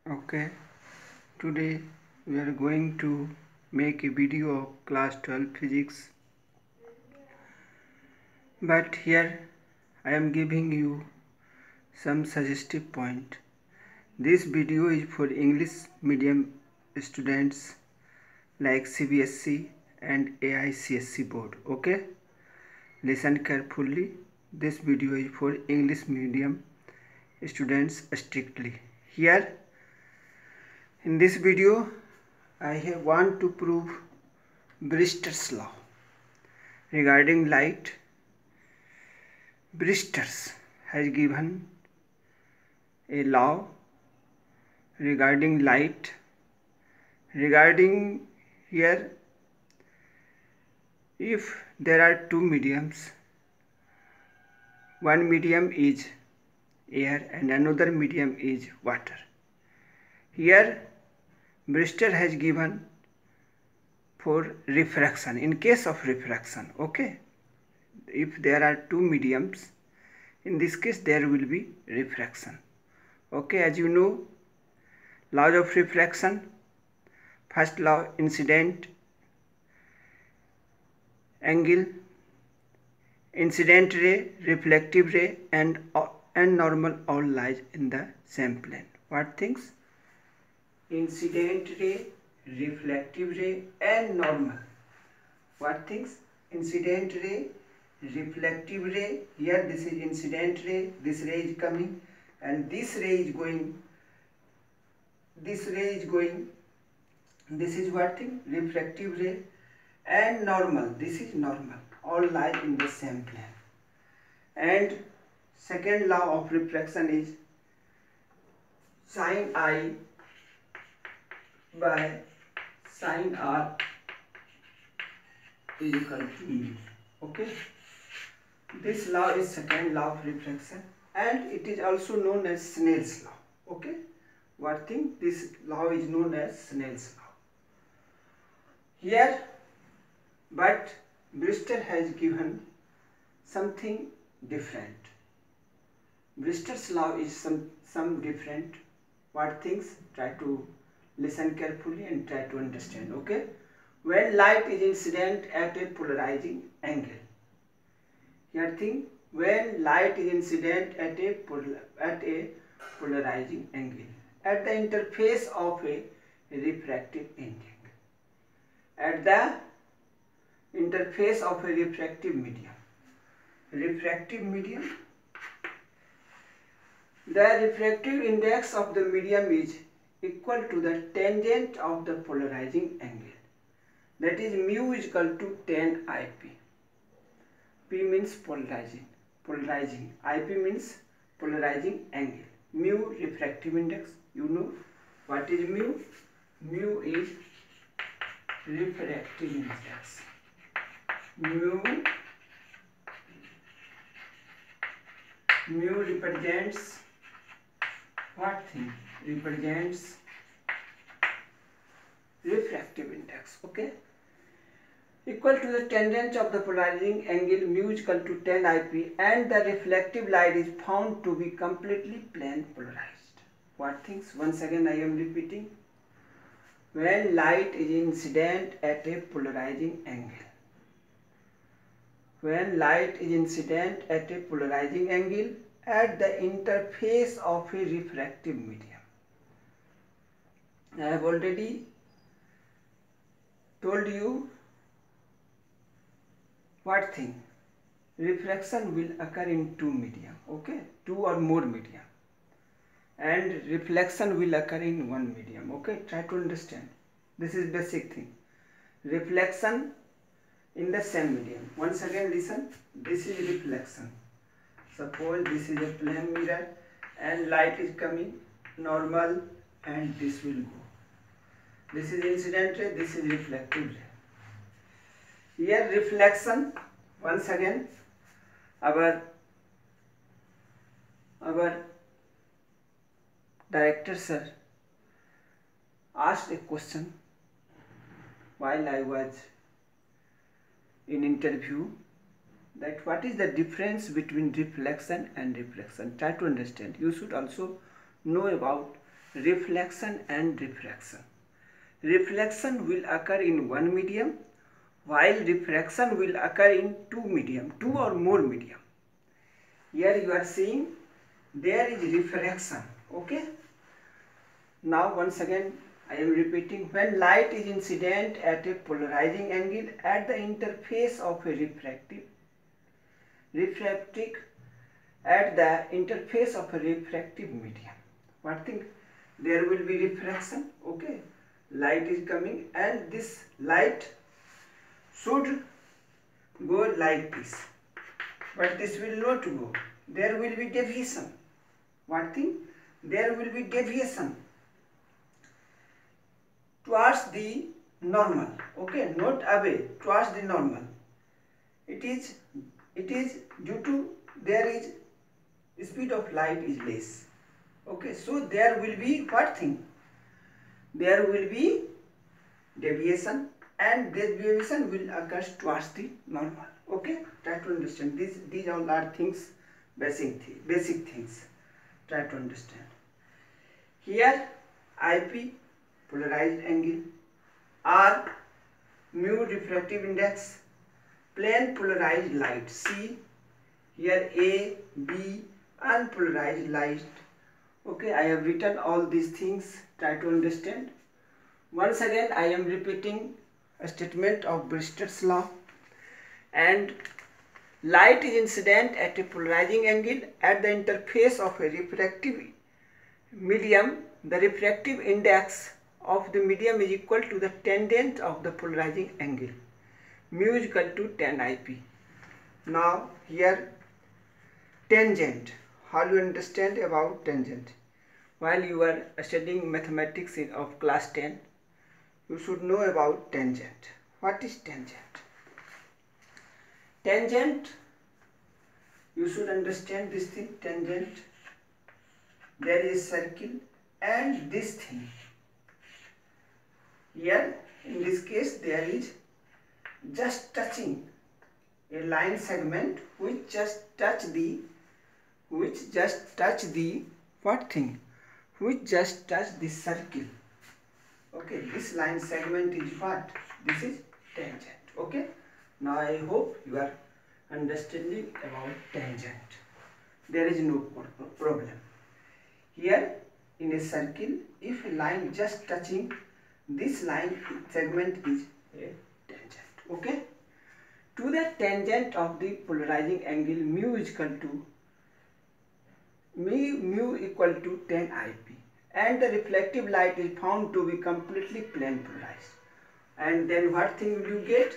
Okay, today we are going to make a video of class 12 physics, but here I am giving you some suggestive point. This video is for English medium students like CBSE and AICSE board. Okay, listen carefully. This video is for English medium students strictly. Here in this video I want to prove Brewster's law regarding light. Brewster has given a law regarding light. Regarding here, if there are two mediums, one medium is air and another medium is water. Here Brewster has given for refraction, in case of refraction. Okay, if there are two mediums, in this case there will be refraction. Okay, as you know, laws of refraction. First law, incident angle, incident ray, reflective ray and normal all lies in the same plane. What things? Incident ray, reflective ray and normal. What things? Incident ray, reflective ray. Here this is incident ray, this ray is coming and this ray is going, this ray is going, this is what thing? Refractive ray and normal, this is normal, all lie in the same plane. And second law of refraction is sin I by sin R is equal to mu. Okay, this law is second law of refraction and it is also known as Snell's law. Okay, what thing? This law is known as Snell's law. Here, but Brewster has given something different. Brewster's law is some different. What things? Try to listen carefully and try to understand. Okay, when light is incident at a polarizing angle. Here thing, when light is incident at a polarizing angle at the interface of a refractive index. At the interface of a refractive medium. Refractive medium. The refractive index of the medium is equal to the tangent of the polarizing angle. That is mu is equal to tan IP. P means polarizing. IP means polarizing angle. Mu refractive index. You know what is mu? Mu is refractive index. Mu represents what thing? Represents refractive index. Okay, equal to the tangent of the polarizing angle mu is equal to tan IP and the reflective light is found to be completely plane polarized. What things? Once again I am repeating. When light is incident at a polarizing angle. When light is incident at a polarizing angle at the interface of a refractive medium. I have already told you what thing? Refraction will occur in two medium. Okay, two or more medium. And reflection will occur in one medium. Okay, try to understand. This is basic thing. Reflection in the same medium. Once again listen. This is reflection. Suppose this is a plane mirror and light is coming normal and this will go. This is incident ray, this is reflective ray. Here reflection. Once again our director sir asked a question while I was in interview, that what is the difference between reflection and refraction. Try to understand. You should also know about reflection and refraction. Reflection will occur in one medium, while refraction will occur in two or more medium. Here you are seeing there is refraction. Okay. Now once again I am repeating, when light is incident at a polarizing angle at the interface of a refractive at the interface of a refractive medium, what thing? There will be refraction. Okay, light is coming and this light should go like this, but this will not go. There will be deviation. What thing? There will be deviation towards the normal. Okay, not away, towards the normal. It is due to there is speed of light is less. Okay, so there will be what thing? There will be deviation, and this deviation will occur towards the normal. Okay, try to understand. These all are things, basic things. Try to understand. Here IP, polarized angle, R, mu refractive index, plane polarized light, C, here A, B, unpolarized light. Okay, I have written all these things. Try to understand. Once again I am repeating a statement of Brister's law. And light is incident at a polarizing angle at the interface of a refractive medium. The refractive index of the medium is equal to the tangent of the polarizing angle. Mu is equal to tan IP. Now here tangent. How do you understand about tangent? While you are studying mathematics of class 10, you should know about tangent. What is tangent? Tangent, you should understand this thing. Tangent, there is a circle and this thing. Here in this case there is just touching a line segment which just touch the what thing? Which just touch the circle. Okay, this line segment is what? This is tangent. Okay, now I hope you are understanding about tangent. There is no problem. Here in a circle, if a line just touching this line segment is a tangent. Okay, to the tangent of the polarizing angle mu is equal to tan IP, and the reflective light is found to be completely plane polarized. And then what thing will you get?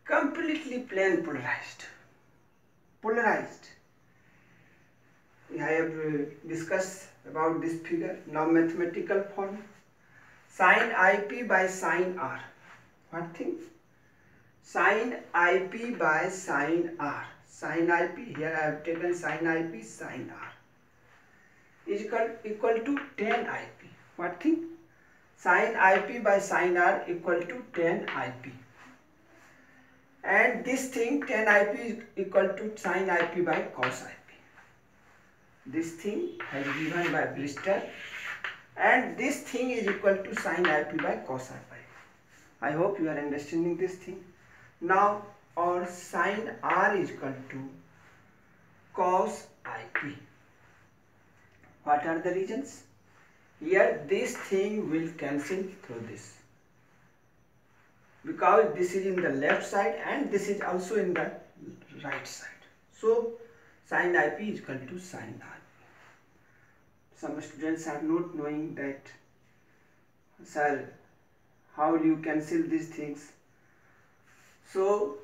Completely plane polarized. I have discussed about this figure. Now mathematical form. Sin IP by sin R. What thing? Sin IP by sin R. Sin IP, here I have taken sin IP, sin R is equal to tan IP. What thing? Sin IP by sin R equal to tan IP. And this thing, tan IP is equal to sin IP by cos IP. This thing has given by Brister, and this thing is equal to sin IP by cos IP. I hope you are understanding this thing. Now our sin R is equal to cos IP. What are the reasons? Here this thing will cancel through this, because this is in the left side and this is also in the right side. So sin IP is equal to sin R. Some students are not knowing that, sir, how will you cancel these things? So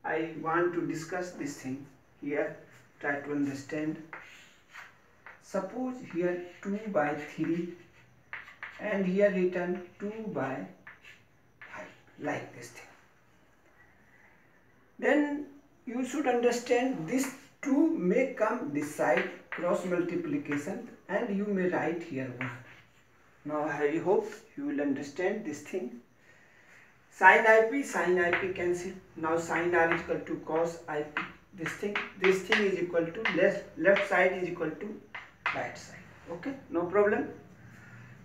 I want to discuss this thing here. Try to understand. Suppose here 2 by 3 and here written 2 by 5, like this thing. Then you should understand this 2 may come this side, cross multiplication, and you may write here 1. Now I hope you will understand this thing. Sin IP cancel. Now sin R is equal to cos IP. This thing is equal to left side is equal to right side. Okay, no problem.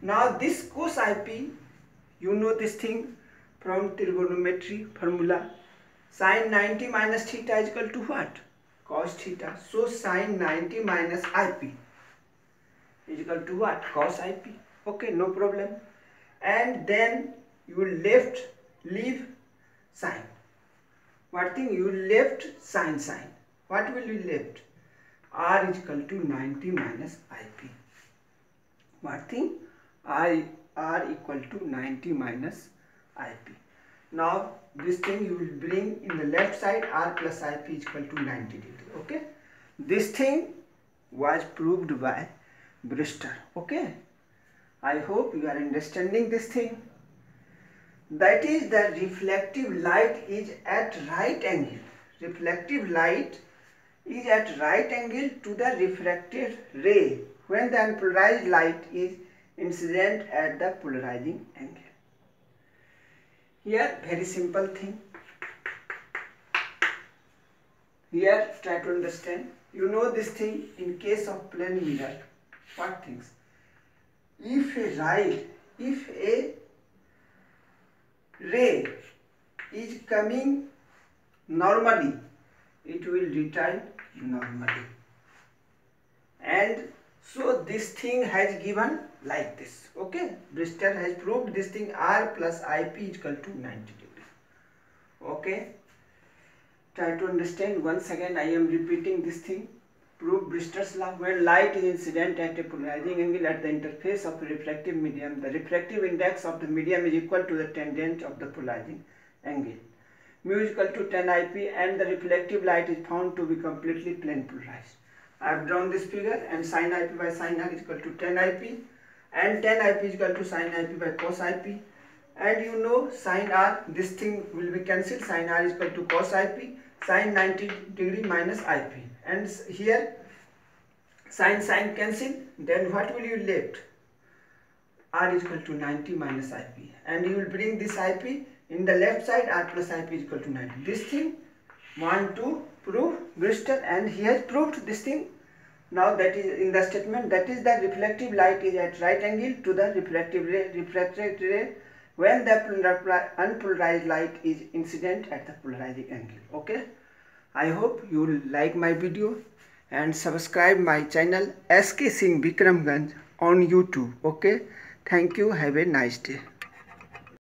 Now this cos IP, you know this thing from trigonometry formula. Sin 90 minus theta is equal to what? Cos theta. So sin 90 minus IP is equal to what? Cos IP. Okay, no problem. And then you will leave sin. What thing? You left sin. What will you left? R is equal to 90 minus IP. What thing? R equal to 90 minus IP. Now this thing you will bring in the left side. R plus IP is equal to 90 degree. Okay. This thing was proved by Brewster. Okay. I hope you are understanding this thing. That is, the reflective light is at right angle. Reflective light is at right angle to the refracted ray when the unpolarized light is incident at the polarizing angle. Here, very simple thing. Here, try to understand. You know this thing in case of plane mirror. What things? If a ray is coming normally, it will return normally. And so this thing has given like this. Okay, Brewster has proved this thing. R plus IP is equal to 90 degree. Okay, try to understand. Once again I am repeating this thing. Prove Brewster's law. When light is incident at a polarizing angle at the interface of a refractive medium, the refractive index of the medium is equal to the tangent of the polarizing angle. Mu is equal to tan IP, and the reflective light is found to be completely plane polarized. I have drawn this figure, and sin IP by sin R is equal to tan IP, and tan IP is equal to sin IP by cos IP. And you know sin R, this thing will be cancelled. Sin R is equal to cos IP, sin 90 degree minus IP. And here sin cancel, then what will you left? R is equal to 90 minus IP, and you will bring this IP in the left side. R plus IP is equal to 90. This thing want to prove Brewster, and he has proved this thing. Now that is in the statement, that is, the reflective light is at right angle to the refracted ray when the unpolarized light is incident at the polarizing angle. Okay, I hope you will like my video and subscribe my channel SK Singh Bikramganj on YouTube. Okay, thank you. Have a nice day.